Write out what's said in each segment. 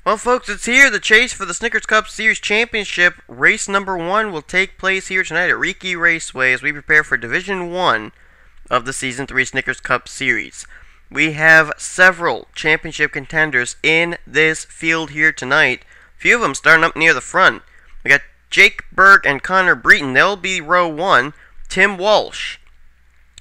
Well, folks, it's here. The chase for the Snickers Cup Series Championship. Race number 1 will take place here tonight at Riki Raceway as we prepare for Division 1 of the Season 3 Snickers Cup Series. We have several championship contenders in this field here tonight. A few of them starting up near the front. We got Jake Berg and Connor Breton. They'll be row 1. Tim Walsh,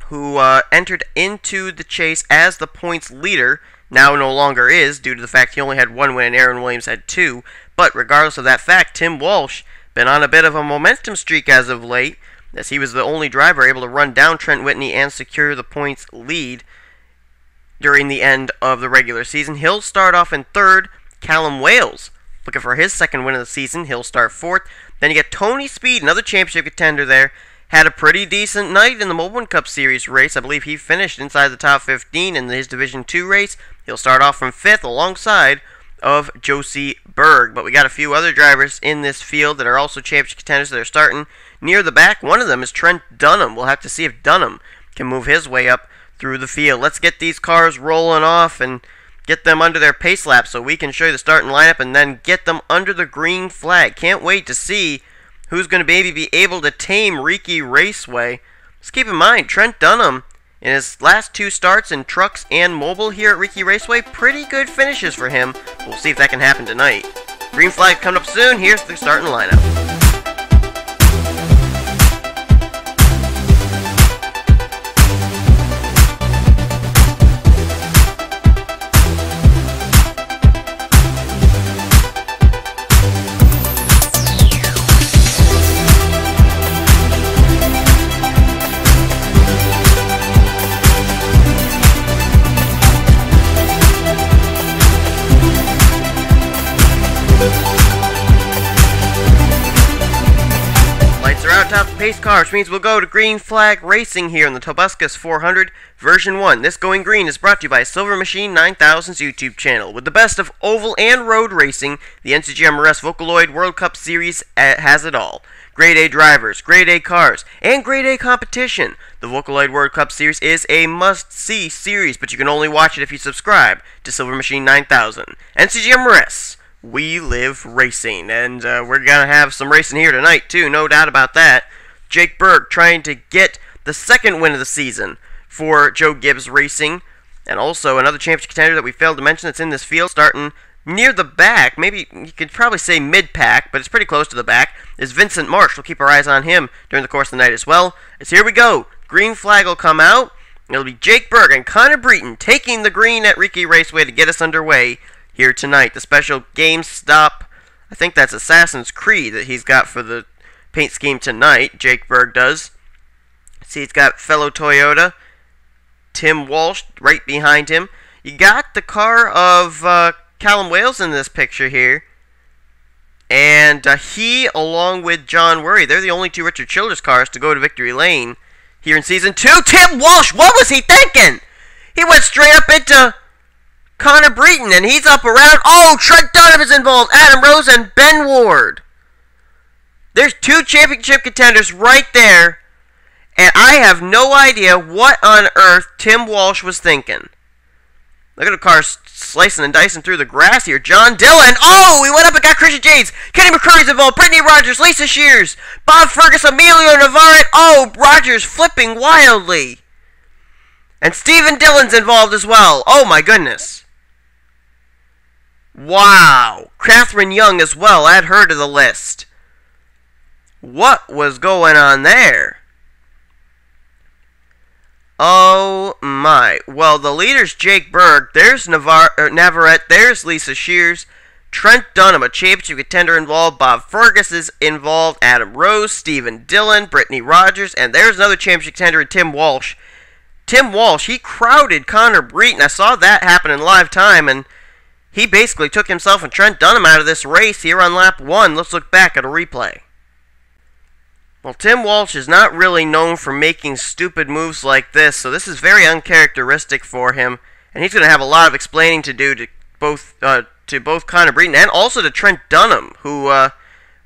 who entered into the chase as the points leader, now no longer is, due to the fact he only had 1 win and Aaron Williams had 2. But regardless of that fact, Tim Walsh been on a bit of a momentum streak as of late, as he was the only driver able to run down Trent Whitney and secure the points lead during the end of the regular season. He'll start off in 3rd. Callum Wales, looking for his 2nd win of the season. He'll start 4th. Then you get Tony Speed, another championship contender there. Had a pretty decent night in the Mobile Cup Series race. I believe he finished inside the top 15 in his Division 2 race. He'll start off from 5th alongside of Josie Berg. But we got a few other drivers in this field that are also championship contenders that are starting near the back. One of them is Trent Dunham. We'll have to see if Dunham can move his way up through the field. Let's get these cars rolling off and get them under their pace lap so we can show you the starting lineup and then get them under the green flag. Can't wait to see who's going to maybe be able to tame Riki Raceway. Let's keep in mind, Trent Dunham, in his last 2 starts in trucks and mobile here at Riki Raceway, pretty good finishes for him. We'll see if that can happen tonight. Green flag coming up soon. Here's the starting lineup. Top pace car, which means we'll go to green flag racing here in the Tobuscus 400 version 1. This Going Green is brought to you by Silver Machine 9000's YouTube channel. With the best of oval and road racing, the NCGMRS Vocaloid World Cup Series has it all. Grade A drivers, Grade A cars, and Grade A competition. The Vocaloid World Cup Series is a must-see series, but you can only watch it if you subscribe to Silver Machine 9000. NCGMRS. We live racing, and we're going to have some racing here tonight, too, no doubt about that. Jake Berg trying to get the 2nd win of the season for Joe Gibbs Racing, and also another championship contender that we failed to mention that's in this field, starting near the back, maybe you could probably say mid-pack, but it's pretty close to the back, is Vincent Marsh. We'll keep our eyes on him during the course of the night as well. As here we go, green flag will come out. It'll be Jake Berg and Connor Breton taking the green at Riki Raceway to get us underway here tonight. The special GameStop, I think that's Assassin's Creed that he's got for the paint scheme tonight, Jake Berg does. See, he's got fellow Toyota, Tim Walsh, right behind him. You got the car of Callum Wales in this picture here. And he, along with John Worry, they're the only 2 Richard Childress cars to go to Victory Lane here in Season 2. Tim Walsh, what was he thinking? He went straight up into Connor Breton, and he's up around. Oh, Trent Dunham is involved. Adam Rose and Ben Ward. There's 2 championship contenders right there, and I have no idea what on earth Tim Walsh was thinking. Look at the car slicing and dicing through the grass here. John Dillon. Oh, he went up and got Christian James. Kenny McCurry's involved. Brittany Rogers, Lisa Shears, Bob Fergus, Emilio Navarrete. Oh, Rogers flipping wildly. And Stephen Dillon's involved as well. Oh, my goodness. Wow. Catherine Young as well. Add her to the list. What was going on there? Oh my. Well, the leader's Jake Berg. There's Navarrete. There's Lisa Shears. Trent Dunham, a championship contender involved. Bob Fergus is involved. Adam Rose, Stephen Dillon, Brittany Rogers. And there's another championship contender, Tim Walsh. Tim Walsh, he crowded Connor Breton. I saw that happen in live time, and he basically took himself and Trent Dunham out of this race here on lap 1. Let's look back at a replay. Well, Tim Walsh is not really known for making stupid moves like this, so this is very uncharacteristic for him, and he's going to have a lot of explaining to do to both Connor Breton and also to Trent Dunham, who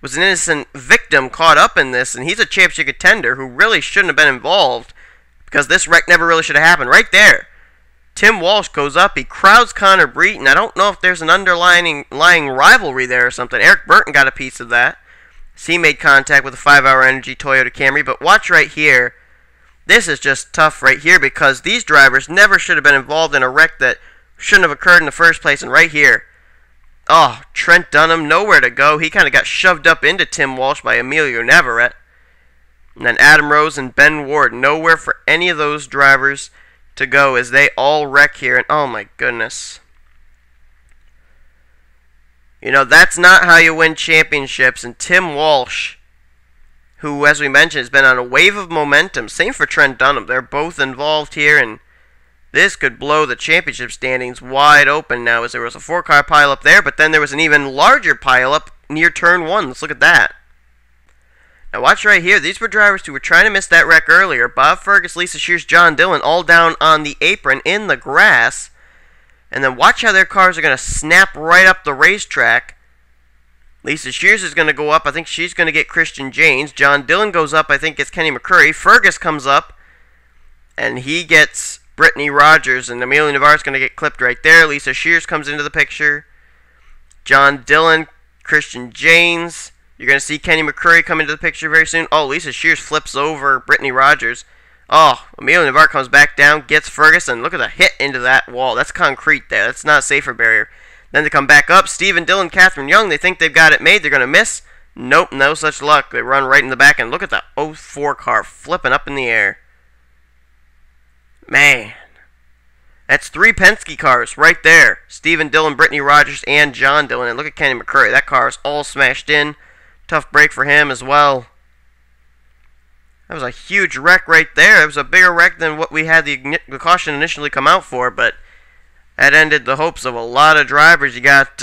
was an innocent victim caught up in this, and he's a championship contender who really shouldn't have been involved because this wreck never really should have happened. Right there, Tim Walsh goes up. He crowds Connor Breton. I don't know if there's an underlying rivalry there or something. Eric Burton got a piece of that. He made contact with a 5-Hour Energy Toyota Camry. But watch right here. This is just tough right here because these drivers never should have been involved in a wreck that shouldn't have occurred in the first place. And right here, oh, Trent Dunham, nowhere to go. He kind of got shoved up into Tim Walsh by Emilio Navarrete. And then Adam Rose and Ben Ward, nowhere for any of those drivers to go as they all wreck here. And oh my goodness. You know, that's not how you win championships. And Tim Walsh, who, as we mentioned, has been on a wave of momentum. Same for Trent Dunham. They're both involved here, and this could blow the championship standings wide open now, as there was a 4-car pileup there, but then there was an even larger pileup near turn 1. Let's look at that. Now watch right here. These were drivers who were trying to miss that wreck earlier. Bob Fergus, Lisa Shears, John Dillon, all down on the apron in the grass. And then watch how their cars are going to snap right up the racetrack. Lisa Shears is going to go up. I think she's going to get Christian James. John Dillon goes up. I think gets Kenny McCurry. Fergus comes up, and he gets Brittany Rogers. And Emilio Navarrete is going to get clipped right there. Lisa Shears comes into the picture. John Dillon, Christian James. You're going to see Kenny McCurry come into the picture very soon. Oh, Lisa Shears flips over Brittany Rogers. Oh, Emilio Navarrete comes back down, gets Ferguson. Look at the hit into that wall. That's concrete there. That's not a safer barrier. Then they come back up. Stephen Dillon, Catherine Young. They think they've got it made. They're going to miss. Nope, no such luck. They run right in the back. And look at the 04 car flipping up in the air. Man. That's 3 Penske cars right there. Stephen Dillon, Brittany Rogers, and John Dillon. And look at Kenny McCurry. That car is all smashed in. Tough break for him as well. That was a huge wreck right there. It was a bigger wreck than what we had the caution initially come out for, but that ended the hopes of a lot of drivers. You got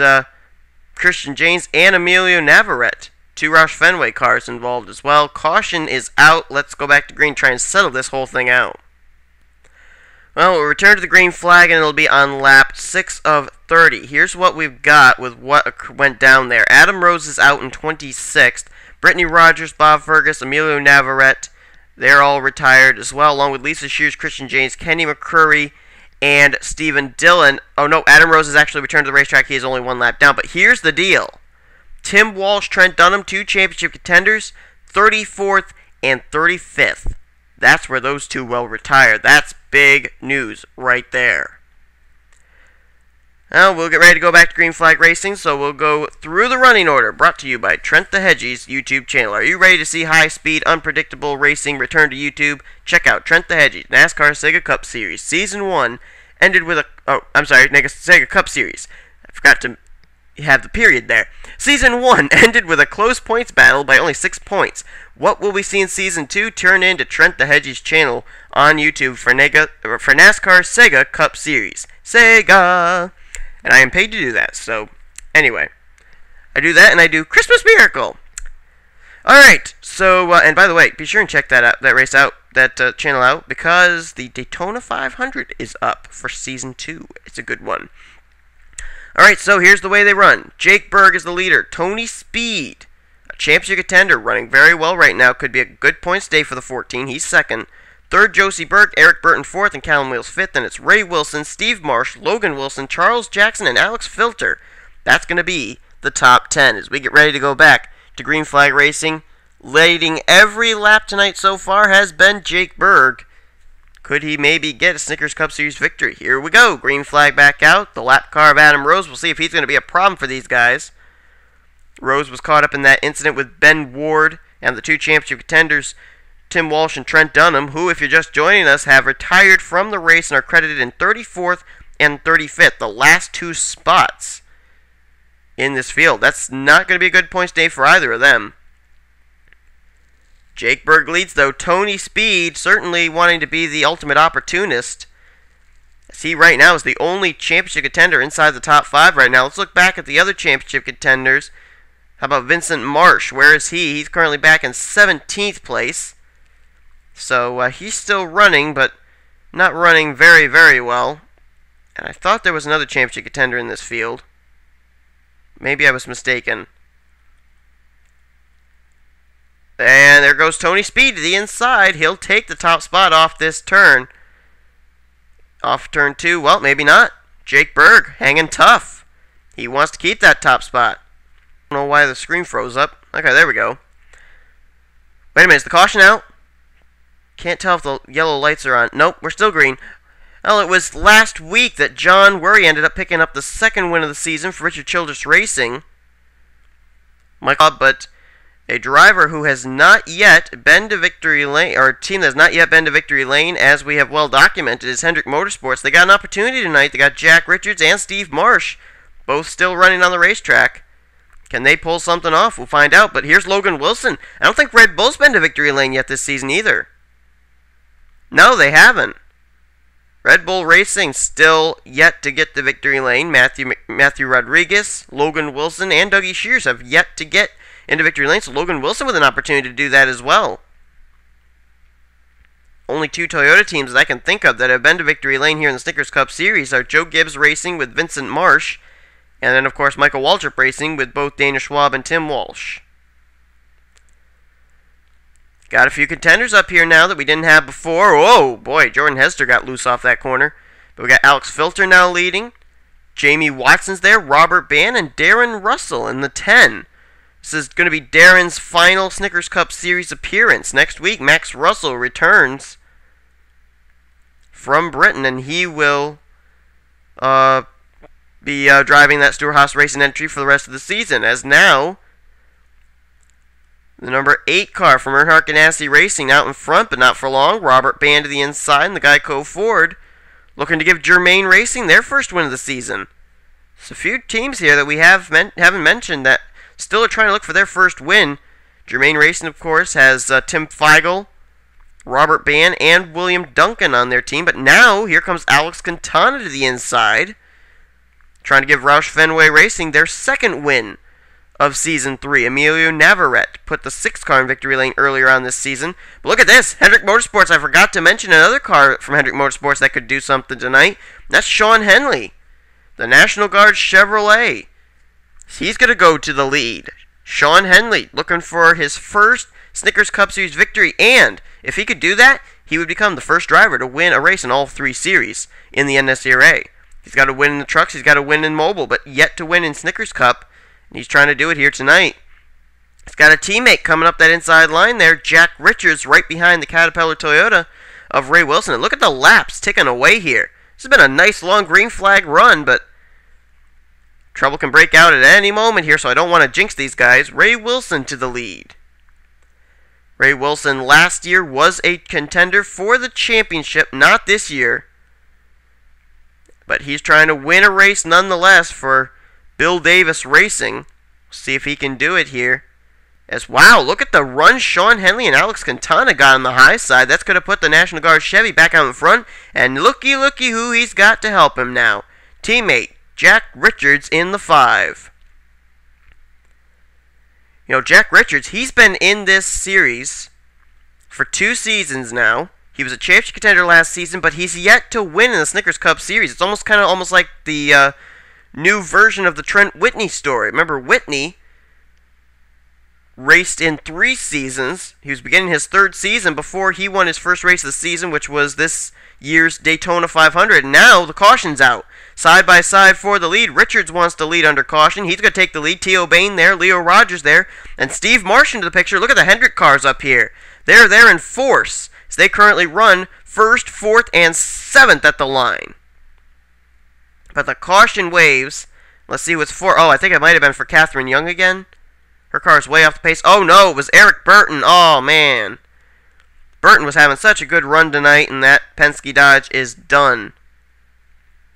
Christian James and Emilio Navarrete. 2 Roush Fenway cars involved as well. Caution is out. Let's go back to green, try and settle this whole thing out. Well, we'll return to the green flag, and it'll be on lap 6 of 30. Here's what we've got with what went down there. Adam Rose is out in 26th. Brittany Rogers, Bob Fergus, Emilio Navarrete, they're all retired as well, along with Lisa Shears, Christian James, Kenny McCurry, and Stephen Dillon. Oh no, Adam Rose has actually returned to the racetrack. He is only 1 lap down. But here's the deal. Tim Walsh, Trent Dunham, 2 championship contenders, 34th and 35th. That's where those 2 will retire. That's big news right there. Now, we'll get ready to go back to Green Flag Racing, so we'll go through the running order, brought to you by Trent the Hedgie's YouTube channel. Are you ready to see high-speed, unpredictable racing return to YouTube? Check out Trent the Hedgie's NASCAR Sega Cup Series. Season 1 ended with a... Oh, I'm sorry, Sega Cup Series. I forgot to have the period there. Season 1 ended with a close points battle by only 6 points. What will we see in Season 2? Turn in to Trent the Hedgie's channel on YouTube for NASCAR Sega Cup Series. Sega! And I am paid to do that, so anyway. I do that and I do Christmas Miracle. Alright, so, and by the way, be sure and check that out, that channel out, because the Daytona 500 is up for Season 2. It's a good one. Alright, so here's the way they run. Jake Berg is the leader. Tony Speed, a championship contender, running very well right now. Could be a good points day for the 14. He's second. Third, Josie Burke, Eric Burton fourth, and Callum Wheels fifth. And it's Ray Wilson, Steve Marsh, Logan Wilson, Charles Jackson, and Alex Filter. That's going to be the top 10 as we get ready to go back to Green Flag Racing. Leading every lap tonight so far has been Jake Berg. Could he maybe get a Snickers Cup Series victory? Here we go. Green flag back out. The lap car of Adam Rose. We'll see if he's going to be a problem for these guys. Rose was caught up in that incident with Ben Ward and the 2 championship contenders, Tim Walsh and Trent Dunham, who, if you're just joining us, have retired from the race and are credited in 34th and 35th, the last 2 spots in this field. That's not going to be a good points day for either of them. Jake Berg leads, though. Tony Speed certainly wanting to be the ultimate opportunist. As he right now is the only championship contender inside the top 5 right now. Let's look back at the other championship contenders. How about Vincent Marsh? Where is he? He's currently back in 17th place. So he's still running, but not running very, very well. And I thought there was another championship contender in this field. Maybe I was mistaken. And there goes Tony Speed to the inside. He'll take the top spot off this turn. Off turn 2. Well, maybe not. Jake Berg hanging tough. He wants to keep that top spot. I don't know why the screen froze up. Okay, there we go. Wait a minute, is the caution out? Can't tell if the yellow lights are on. Nope, we're still green. Well, it was last week that John Worry ended up picking up the second win of the season for Richard Childress Racing. But a driver who has not yet been to victory lane, or a team that has not yet been to victory lane, as we have well documented, is Hendrick Motorsports. They got an opportunity tonight. They got Jack Richards and Steve Marsh, both still running on the racetrack. Can they pull something off? We'll find out. But here's Logan Wilson. I don't think Red Bull's been to victory lane yet this season either. No, they haven't. Red Bull Racing still yet to get to victory lane. Matthew Rodriguez, Logan Wilson, and Dougie Shears have yet to get into victory lane. So Logan Wilson with an opportunity to do that as well. Only 2 Toyota teams that I can think of that have been to victory lane here in the Snickers Cup Series are Joe Gibbs Racing with Vincent Marsh, and then, of course, Michael Waltrip Racing with both Dana Schwab and Tim Walsh. Got a few contenders up here now that we didn't have before. Oh, boy, Jordan Hester got loose off that corner. But we got Alex Filter now leading. Jamie Watson's there, Robert Bann, and Darren Russell in the 10. This is going to be Darren's final Snickers Cup Series appearance. Next week, Max Russell returns from Britain, and he will be driving that Stewart-Haas Racing entry for the rest of the season, as now the number 8 car from Earnhardt Ganassi Racing out in front, but not for long. Robert Bann to the inside, and the Geico Ford looking to give Germain Racing their first win of the season. There's a few teams here that we haven't mentioned that still are trying to look for their first win. Germain Racing, of course, has Tim Feigl, Robert Bann, and William Duncan on their team, but now here comes Alex Quintana to the inside, trying to give Roush Fenway Racing their second win of Season 3. Emilio Navarrete put the 6th car in victory lane earlier on this season. But look at this. Hendrick Motorsports. I forgot to mention another car from Hendrick Motorsports that could do something tonight. That's Sean Henley, the National Guard Chevrolet. He's going to go to the lead. Sean Henley looking for his first Snickers Cup Series victory. And if he could do that, he would become the first driver to win a race in all 3 series in the NNSCRA. He's got to win in the trucks, he's got to win in mobile, but yet to win in Snickers Cup, and he's trying to do it here tonight. He's got a teammate coming up that inside line there, Jack Richards, right behind the Caterpillar Toyota of Ray Wilson. And look at the laps ticking away here. This has been a nice long green flag run, but trouble can break out at any moment here, so I don't want to jinx these guys. Ray Wilson to the lead. Ray Wilson last year was a contender for the championship, not this year. But he's trying to win a race nonetheless for Bill Davis Racing. See if he can do it here. Wow, look at the run Sean Henley and Alex Quintana got on the high side. That's going to put the National Guard Chevy back out in front. And looky who he's got to help him now. Teammate Jack Richards in the 5. You know, Jack Richards, he's been in this series for 2 seasons now. He was a championship contender last season, but he's yet to win in the Snickers Cup Series. It's almost like the new version of the Trent Whitney story. Remember, Whitney raced in 3 seasons. He was beginning his 3rd season before he won his first race of the season, which was this year's Daytona 500. And now the caution's out. Side by side for the lead. Richards wants to lead under caution. He's going to take the lead. T.O. Bain there, Leo Rogers there, and Steve Marsh into the picture. Look at the Hendrick cars up here. They're there in force. So they currently run 1st, 4th, and 7th at the line. But the caution waves. Let's see what's for. Oh, I think it might have been for Catherine Young again. Her car's way off the pace. Oh, no, it was Eric Burton. Oh, man. Burton was having such a good run tonight, and that Penske Dodge is done.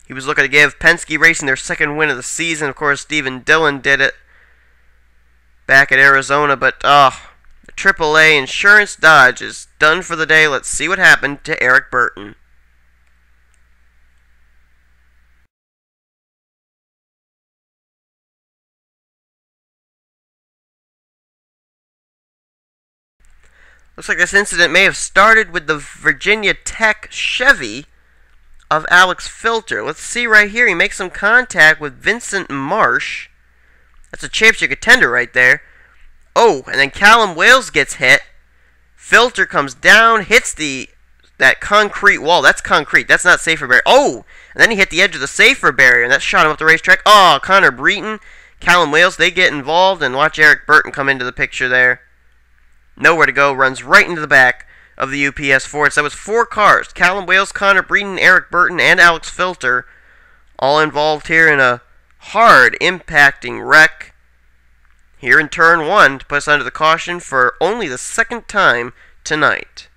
He was looking to give Penske Racing their 2nd win of the season. Of course, Stephen Dillon did it back at Arizona, but, the AAA Insurance Dodge is done for the day. Let's see what happened to Eric Burton. Looks like this incident may have started with the Virginia Tech Chevy of Alex Filter. Let's see right here. He makes some contact with Vincent Marsh. That's a championship contender right there. Oh, and then Callum Wales gets hit. Filter comes down, hits the that concrete wall. That's concrete. That's not safer barrier. Oh! And then he hit the edge of the safer barrier, and that shot him up the racetrack. Oh, Connor Breton, Callum Wales, they get involved, and watch Eric Burton come into the picture there. Nowhere to go. Runs right into the back of the UPS Ford. So that was 4 cars. Callum Wales, Connor Breton, Eric Burton, and Alex Filter all involved here in a hard impacting wreck here in turn 1 to put us under the caution for only the 2nd time tonight.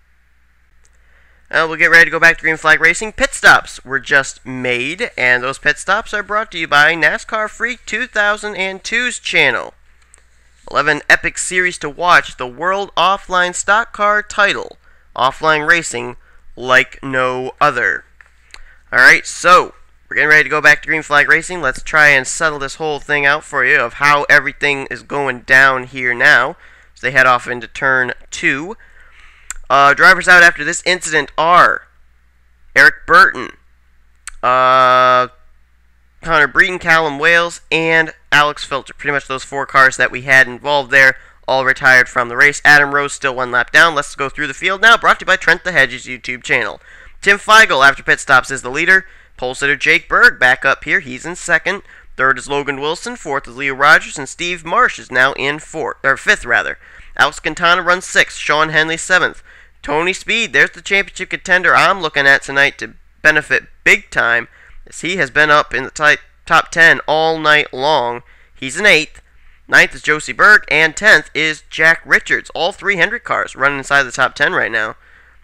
We'll get ready to go back to Green Flag Racing. Pit stops were just made, and those pit stops are brought to you by NASCAR Freak 2002's channel. 11 epic series to watch, the World Offline Stock Car title. Offline racing like no other. Alright, so we're getting ready to go back to Green Flag Racing. Let's try and settle this whole thing out for you of how everything is going down here now. So they head off into turn 2. Drivers out after this incident are Eric Burton, Connor Breton, Callum Wales, and Alex Filter. Pretty much those 4 cars that we had involved there, all retired from the race. Adam Rose still 1 lap down. Let's go through the field now, brought to you by Trent the Hedge's YouTube channel. Tim Feigl, after pit stops, is the leader. Pole sitter Jake Berg back up here. He's in 2nd. 3rd is Logan Wilson. 4th is Leo Rogers, and Steve Marsh is now in 5th. Alex Quintana runs 6th. Sean Henley 7th. Tony Speed, there's the championship contender I'm looking at tonight to benefit big time, as he has been up in the top 10 all night long. He's in 8th. 9th is Josie Berg, and 10th is Jack Richards. All 3 Hendrick cars running inside the top 10 right now.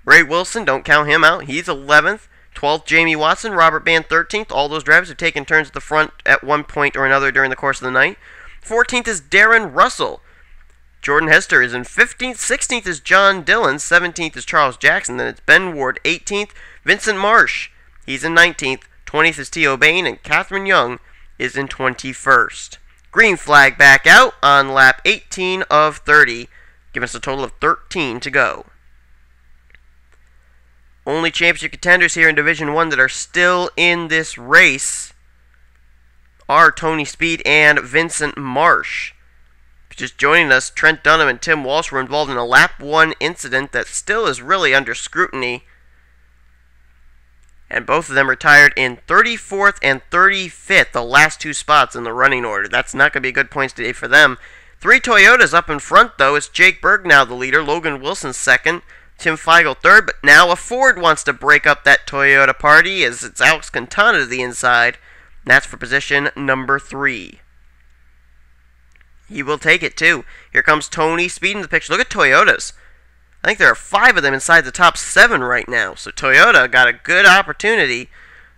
Ray Wilson, don't count him out. He's 11th. 12th, Jamie Watson. Robert Band, 13th. All those drivers have taken turns at the front at one point or another during the course of the night. 14th is Darren Russell. Jordan Hester is in 15th. 16th is John Dillon. 17th is Charles Jackson. Then it's Ben Ward, 18th. Vincent Marsh, he's in 19th. 20th is T.O. Bain, and Catherine Young is in 21st. Green flag back out on lap 18 of 30, giving us a total of 13 to go. Only championship contenders here in Division 1 that are still in this race are Tony Speed and Vincent Marsh. Just joining us, Trent Dunham and Tim Walsh were involved in a lap 1 incident that still is really under scrutiny. And both of them retired in 34th and 35th, the last 2 spots in the running order. That's not going to be a good points today for them. 3 Toyotas up in front, though. It's Jake Berg now the leader. Logan Wilson 2nd. Tim Feigl 3rd. But now a Ford wants to break up that Toyota party, as it's Alex Quintana to the inside. And that's for position number 3. He will take it, too. Here comes Tony Speed in the picture. Look at Toyotas. I think there are 5 of them inside the top 7 right now. So Toyota got a good opportunity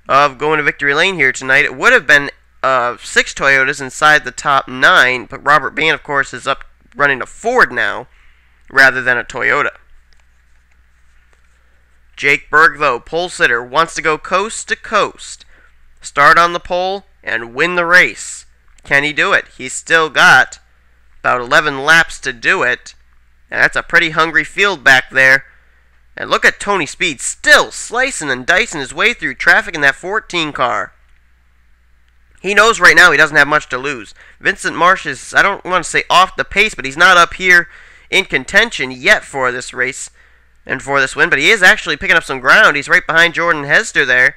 of going to victory lane here tonight. It would have been 6 Toyotas inside the top 9, but Robert Band, of course, is up running a Ford now rather than a Toyota. Jake Berg, though, pole sitter, wants to go coast to coast, start on the pole, and win the race. Can he do it? He's still got about 11 laps to do it. And that's a pretty hungry field back there. And look at Tony Speed still slicing and dicing his way through traffic in that 14 car. He knows right now he doesn't have much to lose. Vincent Marsh is, I don't want to say off the pace, but he's not up here in contention yet for this race and for this win. But he is actually picking up some ground. He's right behind Jordan Hester there.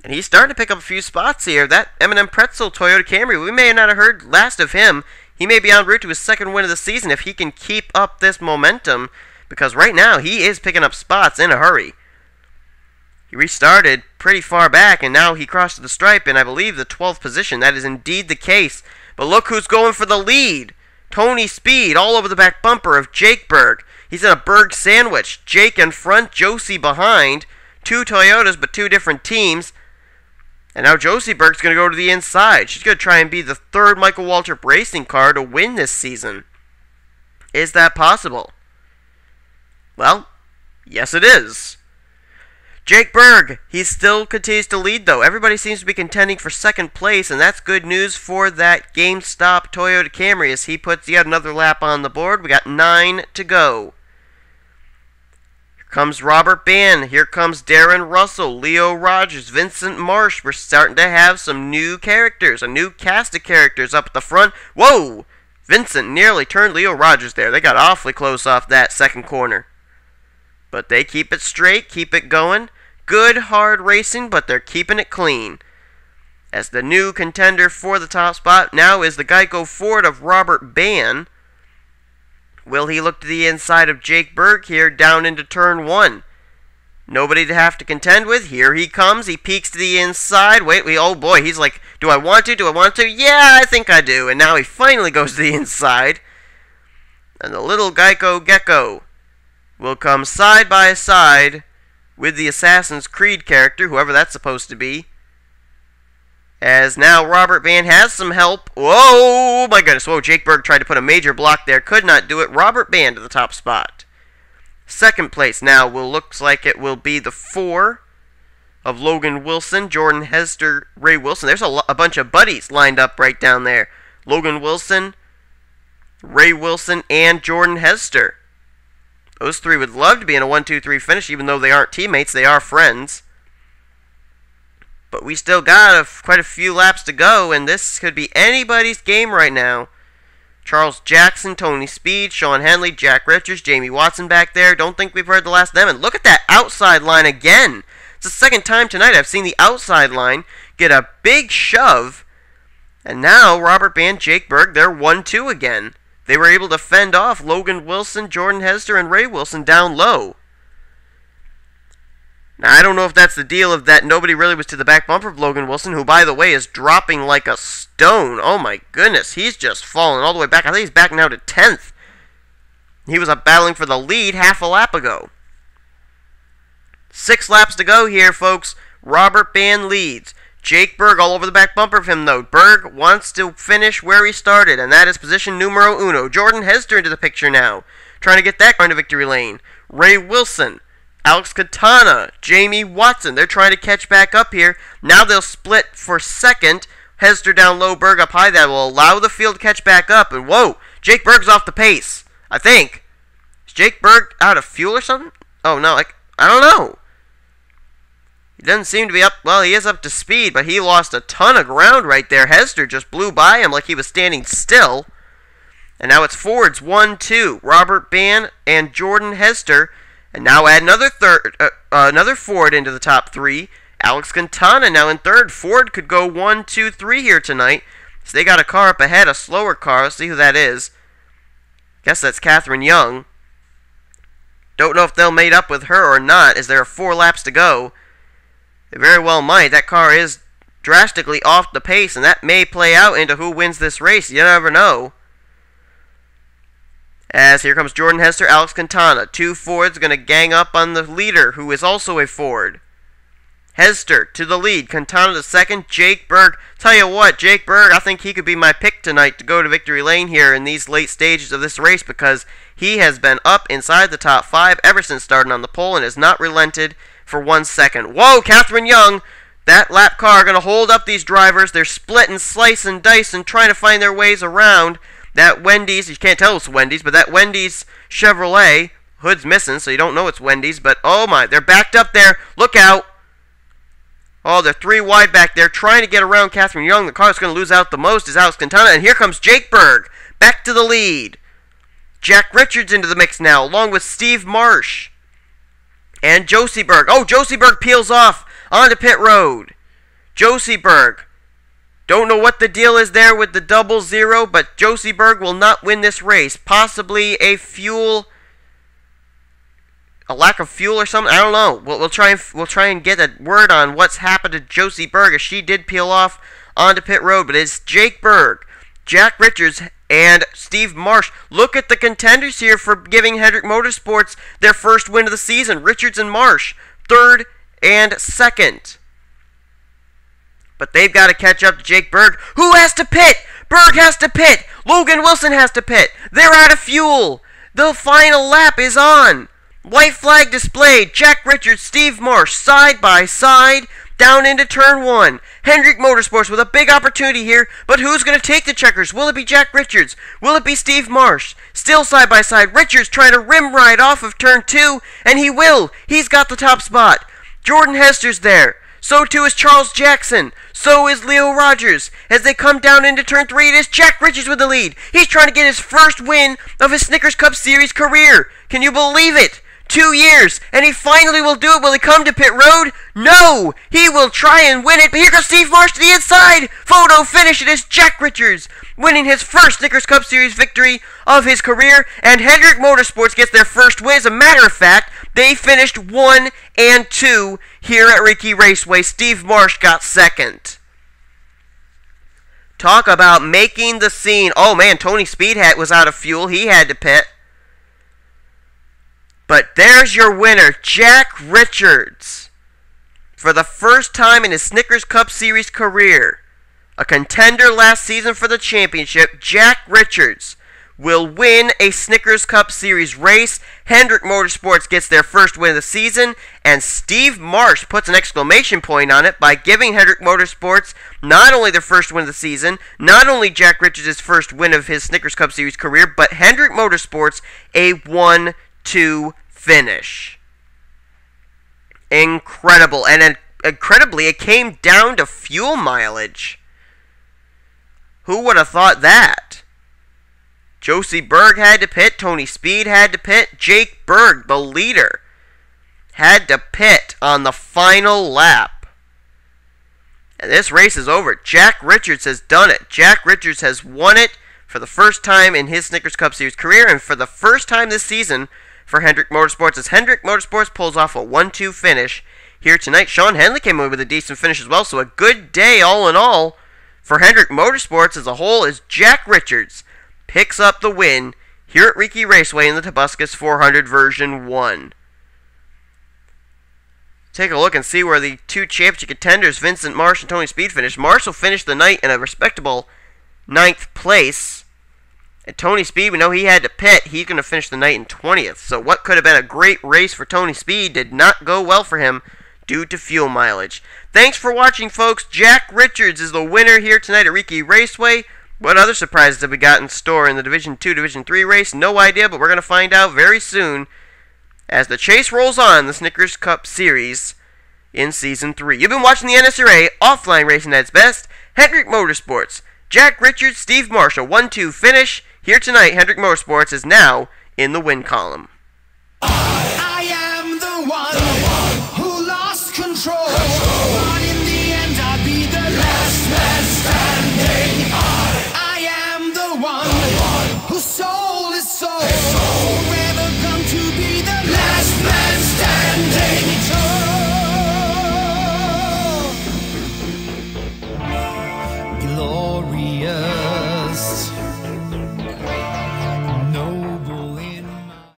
And he's starting to pick up a few spots here. That M&M Pretzel Toyota Camry, we may not have heard last of him. He may be en route to his 2nd win of the season if he can keep up this momentum, because right now he is picking up spots in a hurry. He restarted pretty far back, and now he crossed the stripe in, I believe, the 12th position. That is indeed the case. But look who's going for the lead. Tony Speed all over the back bumper of Jake Berg. He's in a Berg sandwich. Jake in front, Josie behind. 2 Toyotas, but 2 different teams. And now Josie Berg's going to go to the inside. She's going to try and be the 3rd Michael Waltrip racing car to win this season. Is that possible? Well, yes it is. Jake Berg, he still continues to lead, though. Everybody seems to be contending for 2nd place, and that's good news for that GameStop Toyota Camry as he puts yet another lap on the board. We got 9 to go. Comes Robert Band, here comes Darren Russell, Leo Rogers, Vincent Marsh. We're starting to have some new characters, a new cast of characters up at the front. Whoa! Vincent nearly turned Leo Rogers there. They got awfully close off that 2nd corner. But they keep it straight, keep it going. Good, hard racing, but they're keeping it clean. As the new contender for the top spot now is the Geico Ford of Robert Ban. Will he look to the inside of Jake Berg here down into turn 1? Nobody to have to contend with. Here he comes. He peeks to the inside. Oh boy, he's like, do I want to? Do I want to? Yeah, I think I do. And now he finally goes to the inside. And the little Geico Gecko will come side by side with the Assassin's Creed character, whoever that's supposed to be. As now Robert Ban has some help. Whoa, my goodness. Whoa, Jake Berg tried to put a major block there. Could not do it. Robert Ban to the top spot. Second place now looks like it will be the 4 of Logan Wilson, Jordan Hester, Ray Wilson. There's a bunch of buddies lined up right down there. Logan Wilson, Ray Wilson, and Jordan Hester. Those 3 would love to be in a 1-2-3 finish, even though they aren't teammates. They are friends. But we still got quite a few laps to go, and this could be anybody's game right now. Charles Jackson, Tony Speed, Sean Henley, Jack Richards, Jamie Watson back there. Don't think we've heard the last of them. And look at that outside line again. It's the second time tonight I've seen the outside line get a big shove. And now Robert Ban, Jake Berg, they're 1-2 again. They were able to fend off Logan Wilson, Jordan Hester, and Ray Wilson down low. Now, I don't know if that's the deal of that nobody really was to the back bumper of Logan Wilson, who, by the way, is dropping like a stone. Oh, my goodness. He's just fallen all the way back. I think he's back now to 10th. He was up battling for the lead half a lap ago. 6 laps to go here, folks. Robert Ban leads. Jake Berg all over the back bumper of him, though. Berg wants to finish where he started, and that is position numero uno. Jordan Hester into the picture now, trying to get that car into victory lane. Ray Wilson, Alex Katana, Jamie Watson. They're trying to catch back up here. Now they'll split for second. Hester down low, Berg up high. That will allow the field to catch back up. And whoa, Jake Berg's off the pace, I think. Is Jake Berg out of fuel or something? Oh, no, I don't know. He doesn't seem to be up. Well, he is up to speed, but he lost a ton of ground right there. Hester just blew by him like he was standing still. And now it's Fords 1-2. Robert Ban and Jordan Hester. And now add another Ford into the top 3. Alex Quintana now in third. Ford could go 1, 2, 3 here tonight. So they got a car up ahead, a slower car. Let's see who that is. Guess that's Catherine Young. Don't know if they'll mate up with her or not, as there are 4 laps to go. They very well might. That car is drastically off the pace, and that may play out into who wins this race. You never know. As here comes Jordan Hester, Alex Quintana. 2 Fords going to gang up on the leader, who is also a Ford. Hester to the lead. Quintana to second. Jake Berg. Tell you what, Jake Berg, I think he could be my pick tonight to go to victory lane here in these late stages of this race, because he has been up inside the top 5 ever since starting on the pole and has not relented for 1 second. Whoa, Catherine Young. That lap car going to hold up these drivers. They're splitting, slicing, dicing, trying to find their ways around that Wendy's. You can't tell it's Wendy's, but that Wendy's Chevrolet. Hood's missing, so you don't know it's Wendy's. But, oh my, they're backed up there. Look out. Oh, they're 3 wide back there, trying to get around Catherine Young. The car that's going to lose out the most is Alex Quintana. And here comes Jake Berg, back to the lead. Jack Richards into the mix now, along with Steve Marsh. And Josie Berg. Oh, Josie Berg peels off onto pit road. Josie Berg. Don't know what the deal is there with the 00, but Josie Berg will not win this race. Possibly a lack of fuel or something. I don't know. We'll try and get a word on what's happened to Josie Berg, as she did peel off onto pit road. But it's Jake Berg, Jack Richards, and Steve Marsh. Look at the contenders here for giving Hendrick Motorsports their first win of the season. Richards and Marsh, 3rd and 2nd. But they've got to catch up to Jake Berg, who has to pit. Berg has to pit. Logan Wilson has to pit. They're out of fuel. The final lap is on. White flag displayed. Jack Richards, Steve Marsh, side by side, down into turn 1. Hendrick Motorsports with a big opportunity here, but who's going to take the checkers? Will it be Jack Richards? Will it be Steve Marsh? Still side by side. Richards trying to rim ride off of turn 2, and he will. He's got the top spot. Jordan Hester's there. So too is Charles Jackson. So is Leo Rogers. As they come down into turn 3, it is Jack Richards with the lead. He's trying to get his first win of his Snickers Cup Series career. Can you believe it? 2 years, and he finally will do it. Will he come to pit road? No! He will try and win it, but here goes Steve Marsh to the inside! Photo finish, it is Jack Richards winning his first Snickers Cup Series victory of his career, and Hendrick Motorsports gets their first win. As a matter of fact, they finished 1 and 2 here at Riki Raceway. Steve Marsh got second. Talk about making the scene. Oh man, Tony Speedhat was out of fuel. He had to pit. But there's your winner, Jack Richards. For the first time in his Snickers Cup Series career, a contender last season for the championship, Jack Richards will win a Snickers Cup Series race. Hendrick Motorsports gets their first win of the season, and Steve Marsh puts an exclamation point on it by giving Hendrick Motorsports not only their first win of the season, not only Jack Richards' first win of his Snickers Cup Series career, but Hendrick Motorsports a 1-2 finish. Incredible, and incredibly, it came down to fuel mileage. Who would have thought that? Josie Berg had to pit. Tony Speed had to pit. Jake Berg, the leader, had to pit on the final lap. And this race is over. Jack Richards has done it. Jack Richards has won it for the first time in his Snickers Cup Series career, and for the first time this season for Hendrick Motorsports, as Hendrick Motorsports pulls off a 1-2 finish here tonight. Sean Henley came away with a decent finish as well, so a good day all in all for Hendrick Motorsports as a whole, as Jack Richards picks up the win here at Riki Raceway in the Tobuscus 400 version 1. Take a look and see where the two championship contenders, Vincent Marsh and Tony Speed, finished. Marsh will finish the night in a respectable 9th place. And Tony Speed, we know he had to pit. He's going to finish the night in 20th. So what could have been a great race for Tony Speed did not go well for him due to fuel mileage. Thanks for watching, folks. Jack Richards is the winner here tonight at Riki Raceway. What other surprises have we got in store in the Division 2, Division 3 race? No idea, but we're going to find out very soon as the chase rolls on the Snickers Cup Series in Season 3. You've been watching the NNSCRA offline racing at its best. Hendrick Motorsports, Jack Richards, Steve Marsh, 1-2 finish. Here tonight, Hendrick Motorsports is now in the win column. I am the one who lost control. But in the end, I'll be the last man standing. I am the one whose soul is sold. Forever come to be the last man standing. Glorious.